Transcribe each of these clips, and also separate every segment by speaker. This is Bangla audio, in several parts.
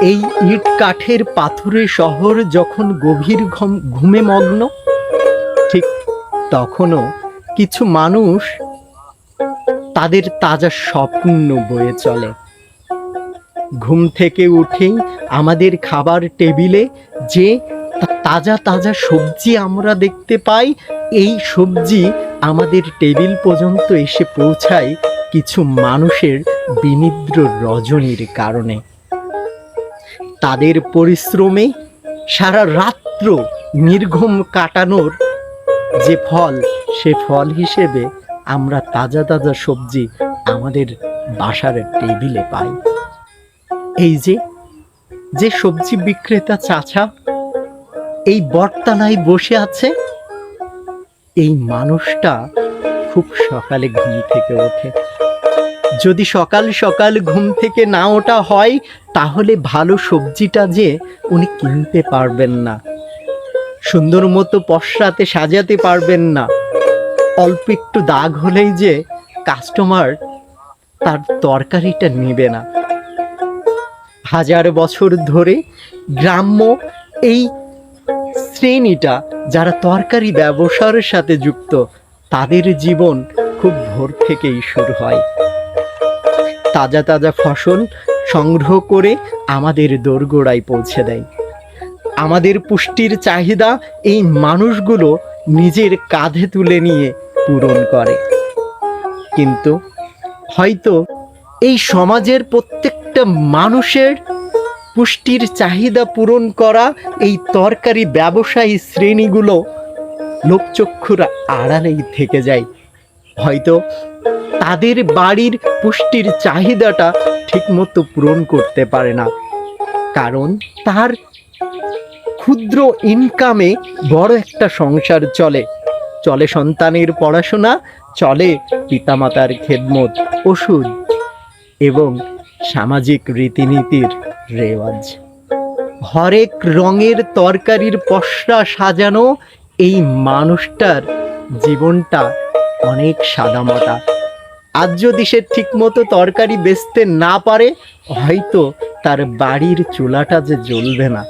Speaker 1: এই ইট কাঠের পাথুরে শহর যখন গভীর ঘুমে মগ্ন, ঠিক তখনও কিছু মানুষ তাদের তাজা স্বপ্ন বয়ে চলে। ঘুম থেকে উঠেই আমাদের খাবার টেবিলে যে তাজা তাজা সবজি আমরা দেখতে পাই, এই সবজি আমাদের টেবিল পর্যন্ত এসে পৌঁছায় কিছু মানুষের বিনিদ্র রজনীর কারণে। তাদের পরিশ্রমে সারা রাত্র নির্ঘুম কাটানোর যে ফল, সে ফল হিসেবে আমরা তাজা তাজা সবজি আমাদের বাসার টেবিলে পাই। এই যে সবজি বিক্রেতা চাচা এই বটতলায় বসে আছে, এই মানুষটা খুব সকালে ঘুম থেকে ওঠে। যদি সকাল সকাল ঘুম থেকে না ওঠা হয়, তাহলে ভালো সবজিটা যে উনি কিনতে পারবেন না, সুন্দর মতো পসরাতে সাজাতে পারবেন না। অল্প একটু দাগ হলেই যে কাস্টমার তার তরকারিটা নেবে না। হাজার বছর ধরে গ্রাম্য এই শ্রেণীটা যারা তরকারি ব্যবসার সাথে যুক্ত, তাদের জীবন খুব ভোর থেকেই শুরু হয়। তাজা তাজা ফসল সংগ্রহ করে আমাদের দোরগোড়ায় পৌঁছে দেয়। আমাদের পুষ্টির চাহিদা এই মানুষগুলো নিজের কাঁধে তুলে নিয়ে পূরণ করে। কিন্তু হয়তো এই সমাজের প্রত্যেকটা মানুষের পুষ্টির চাহিদা পূরণ করা এই তরকারি ব্যবসায়ী শ্রেণীগুলো লোকচক্ষুর আড়ালেই থেকে যায়। হয়তো তাদের বাড়ির পুষ্টির চাহিদাটা ঠিকমতো পূরণ করতে পারে না, কারণ তার ক্ষুদ্র ইনকামে বড় একটা সংসার চলে। সন্তানের পড়াশোনা, চলে পিতামাতার খেদমত, ওষুধ এবং সামাজিক রীতিনীতির রেওয়াজ। হরেক রঙের তরকারির পসরা সাজানো এই মানুষটার জীবনটা অনেক সাদামাটা। আজ যদি সে ঠিকমতো তরকারি বেচতে না পারে, হয়তো তার বাড়ির চুলাটা যে জ্বলবে না,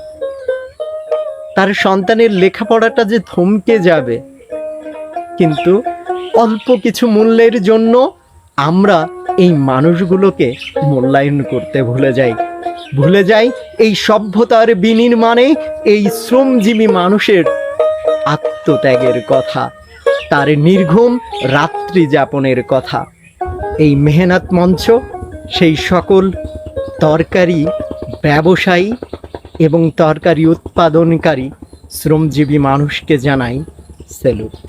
Speaker 1: তার সন্তানের লেখাপড়াটা যে থমকে যাবে। কিন্তু অল্প কিছু মূল্যের জন্য আমরা এই মানুষগুলোকে মূল্যায়ন করতে ভুলে যাই এই সভ্যতার বিনির্মাণে এই শ্রমজীবী মানুষের আত্মত্যাগের কথা, তার নির্ঘুম রাত্রি যাপনের কথা। এই মেহনত মঞ্চ সেই সকল তরকারি ব্যবসায়ী এবং তরকারি উৎপাদনকারী শ্রমজীবী মানুষকে জানাই স্যালুট।